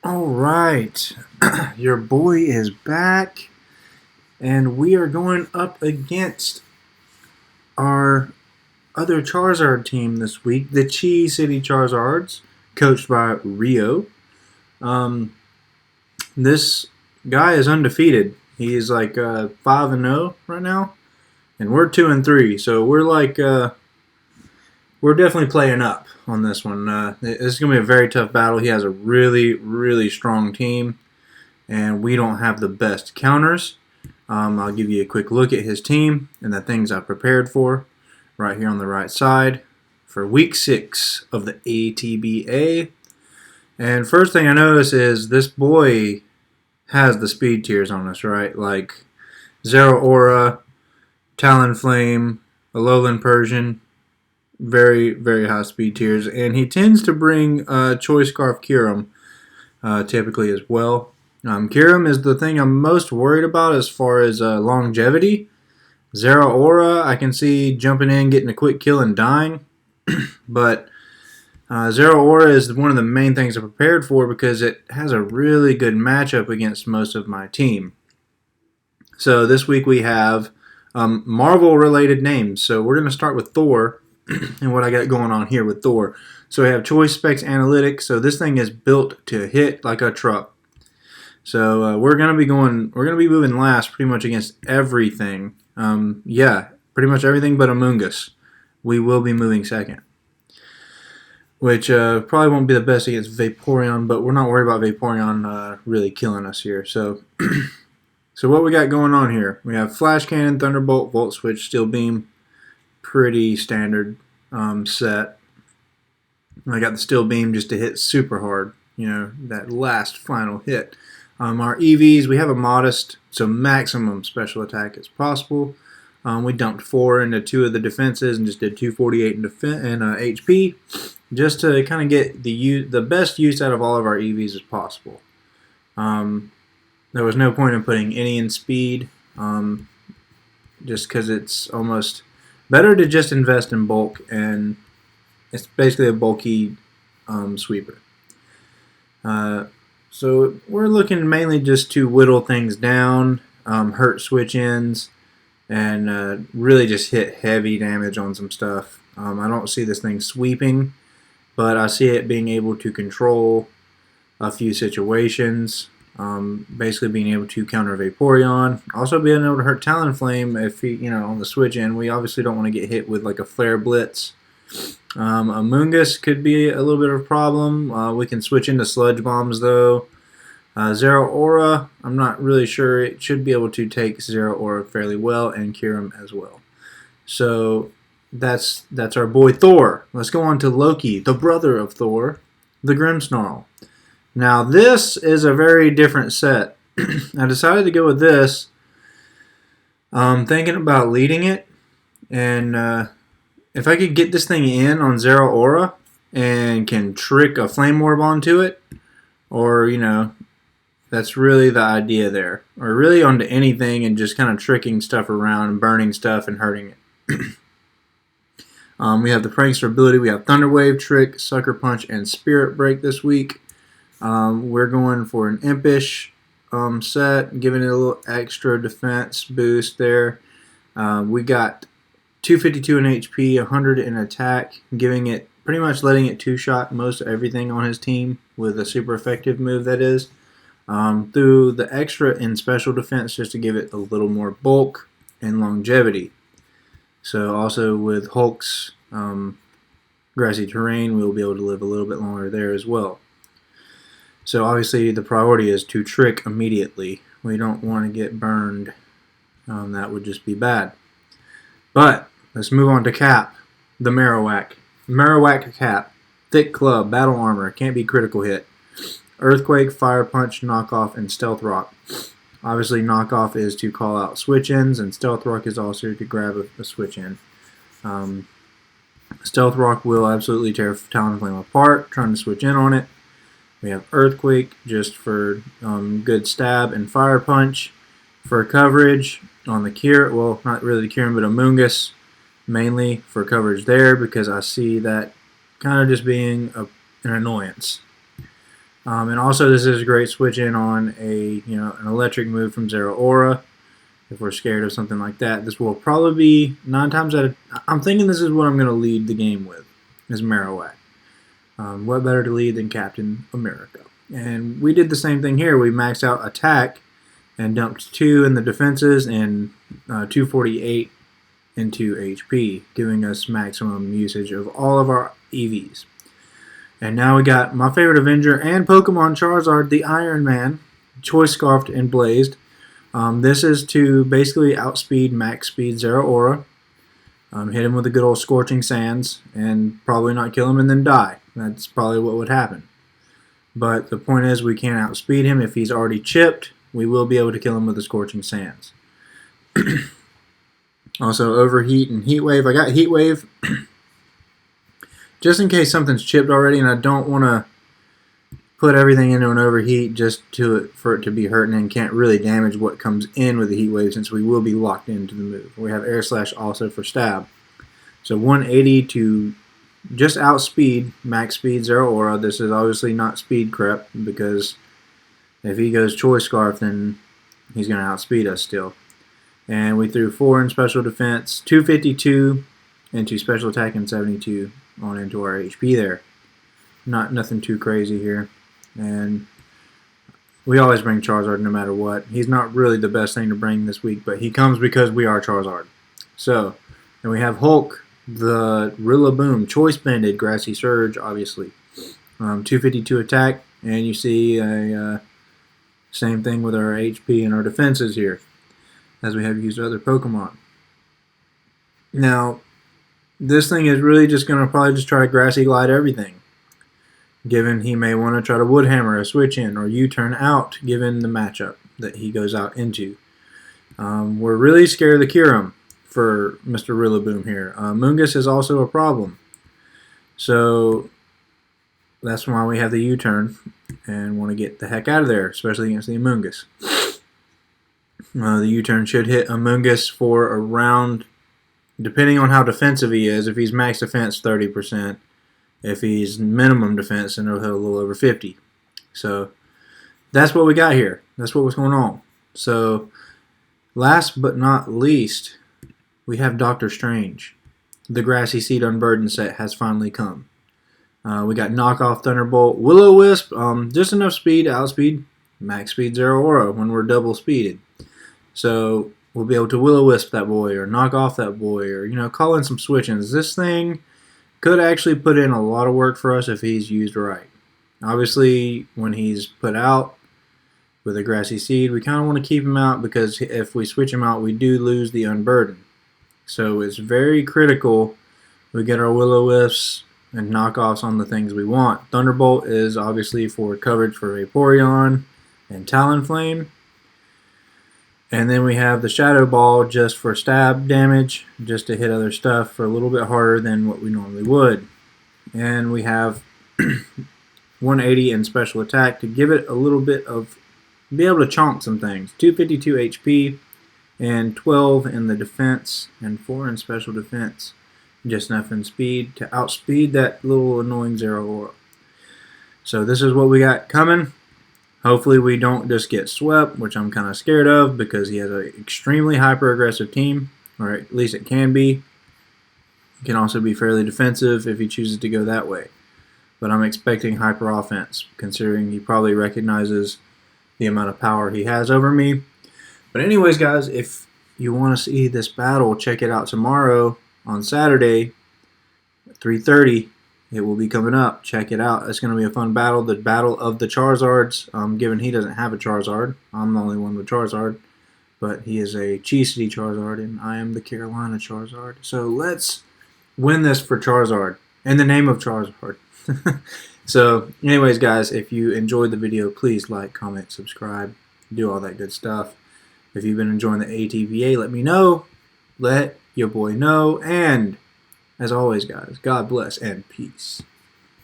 All right, your boy is back, and we are going up against our other Charizard team this week, the Chi City Charizards, coached by Rio. Um, this guy is undefeated. He's like 5-0 right now, and we're 2-3. So we're definitely playing up on this one. This is gonna be a very tough battle. He has a really strong team, and we don't have the best counters. I'll give you a quick look at his team and the things I prepared for right here on the right side for week 6 of the ATBA. And first thing I notice is this boy has the speed tiers on us, right? Like Zero Aura, Talonflame, Alolan Persian, very high speed tiers. And he tends to bring Choice Scarf Kyurem typically as well. Kyurem is the thing I'm most worried about as far as longevity. Zero Aura, I can see jumping in, getting a quick kill, and dying. But Zero Aura is one of the main things I prepared for because it has a really good matchup against most of my team. So this week we have Marvel-related names. So we're going to start with Thor and what I got going on here with Thor. So we have Choice Specs Analytics. So this thing is built to hit like a truck. So we're gonna be moving last pretty much against everything. Pretty much everything but Amoonguss. We will be moving second, which probably won't be the best against Vaporeon, but we're not worried about Vaporeon really killing us here. So, so what we got going on here? We have Flash Cannon, Thunderbolt, Volt Switch, Steel Beam, pretty standard set. I got the Steel Beam just to hit super hard. You know, that last final hit. Our EVs, we have a modest, so maximum special attack as possible. We dumped 4 into 2 of the defenses and just did 248 in HP, just to kind of get the best use out of all of our EVs as possible. There was no point in putting any in speed, just because it's almost better to just invest in bulk, and it's basically a bulky sweeper. So we're looking mainly just to whittle things down, hurt switch-ins, and really just hit heavy damage on some stuff. I don't see this thing sweeping, but I see it being able to control a few situations. Basically being able to counter Vaporeon. Also being able to hurt Talonflame if he, on the switch-in. We obviously don't want to get hit with like a Flare Blitz. Amoonguss could be a little bit of a problem. We can switch into Sludge Bombs though. Zero Aura, I'm not really sure. It should be able to take Zero Aura fairly well and Kyurem as well. So that's our boy Thor. Let's go on to Loki, the brother of Thor, the Grimmsnarl. Now this is a very different set. I decided to go with this. Thinking about leading it, and if I could get this thing in on Zero Aura and can trick a Flame Orb onto it, or, that's really the idea there. Or really onto anything and just kind of tricking stuff around and burning stuff and hurting it. We have the Prankster ability. We have Thunder Wave, Trick, Sucker Punch, and Spirit Break this week. We're going for an Impish set, giving it a little extra defense boost there. We got 252 in HP, 100 in attack, giving it pretty much letting it two-shot most everything on his team with a super effective move that is. Through the extra in special defense just to give it a little more bulk and longevity. So also with Hulk's grassy terrain, we'll be able to live a little bit longer there as well. So obviously the priority is to trick immediately. We don't want to get burned. That would just be bad. But let's move on to Cap, the Marowak. Marowak Cap, thick club, battle armor, can't be critical hit. Earthquake, Fire Punch, Knockoff, and Stealth Rock. Obviously, Knockoff is to call out switch-ins, and Stealth Rock is also to grab a switch-in. Stealth Rock will absolutely tear Talonflame apart, trying to switch in on it. We have Earthquake just for good stab, and Fire Punch for coverage on the Cure. Well, not really the Cure, but Amoonguss mainly for coverage there because I see that kind of just being an annoyance. And also, this is a great switch in on an electric move from Zero Aura. If we're scared of something like that, this will probably be 9 times out of. I'm thinking this is what I'm going to lead the game with, is Marowak. What better to lead than Captain America? And we did the same thing here. We maxed out attack and dumped 2 in the defenses and 248 into HP, giving us maximum usage of all of our EVs. And now we got my favorite Avenger and Pokemon Charizard, the Iron Man, Choice Scarfed and Blazed. This is to basically outspeed max speed Zero Aura, hit him with a good old Scorching Sands, and probably not kill him and then die. That's probably what would happen. But the point is, we can't outspeed him. If he's already chipped, we will be able to kill him with the Scorching Sands. Also, Overheat and Heat Wave. I got Heat Wave just in case something's chipped already, and I don't want to put everything into an Overheat just for it to be hurting and can't really damage what comes in with the Heat Wave, since we will be locked into the move. We have Air Slash also for stab. So 180 to just outspeed max speed Zero Aura. This is obviously not speed crep, because if he goes Choice Scarf, then he's going to outspeed us still. And we threw 4 in special defense, 252 into special attack, and 72 on into our HP there. Nothing too crazy here. And we always bring Charizard no matter what. He's not really the best thing to bring this week, but he comes because we are Charizard. So, and we have Hulk, the Rillaboom, Choice Banded, Grassy Surge, obviously. 252 attack, and you see a same thing with our HP and our defenses here, as we have used other Pokemon. Now, this thing is really just going to probably just try to Grassy Glide everything, given he may want to try to Wood Hammer a switch in or U-turn out, given the matchup that he goes out into. We're really scared of the Kyurem for Mr. Rillaboom here. Mungus is also a problem. So that's why we have the U-turn and want to get the heck out of there, especially against the Amoonguss. The U-turn should hit Amoonguss for around, depending on how defensive he is. If he's max defense, 30%. If he's minimum defense, then he'll hit a little over 50. So that's what we got here. That's what was going on. So last but not least, we have Doctor Strange. The Grassy Seed Unburdened set has finally come. We got Knockoff Thunderbolt, Will-O-Wisp, just enough speed to outspeed max speed Zero Aura when we're double speeded. So we'll be able to Will-O-Wisp that boy, or knock off that boy, or call in some switch-ins. This thing could actually put in a lot of work for us if he's used right. Obviously, when he's put out with a Grassy Seed, we kind of want to keep him out, because if we switch him out, we do lose the Unburden. So it's very critical we get our Will-O-Wisps and knockoffs on the things we want. Thunderbolt is obviously for coverage for Vaporeon and Talonflame. And then we have the Shadow Ball just for stab damage, just to hit other stuff for a little bit harder than what we normally would. And we have 180 in special attack to give it a little bit of, be able to chomp some things. 252 HP and 12 in the defense and 4 in special defense. Just enough in speed to outspeed that little annoying Zero Aura. So this is what we got coming. Hopefully we don't just get swept, which I'm kind of scared of, because he has an extremely hyper-aggressive team, or at least it can be. It can also be fairly defensive if he chooses to go that way. But I'm expecting hyper-offense, considering he probably recognizes the amount of power he has over me. But anyways, guys, if you want to see this battle, check it out tomorrow on Saturday at 3:30. It will be coming up. Check it out. It's going to be a fun battle. The battle of the Charizards. Given he doesn't have a Charizard. I'm the only one with Charizard. But he is a Cheese City Charizard, and I am the Carolina Charizard. So let's win this for Charizard. In the name of Charizard. So, anyways, guys, if you enjoyed the video, please like, comment, subscribe. Do all that good stuff. If you've been enjoying the ATBA, let me know. Let your boy know. And as always, guys, God bless and peace.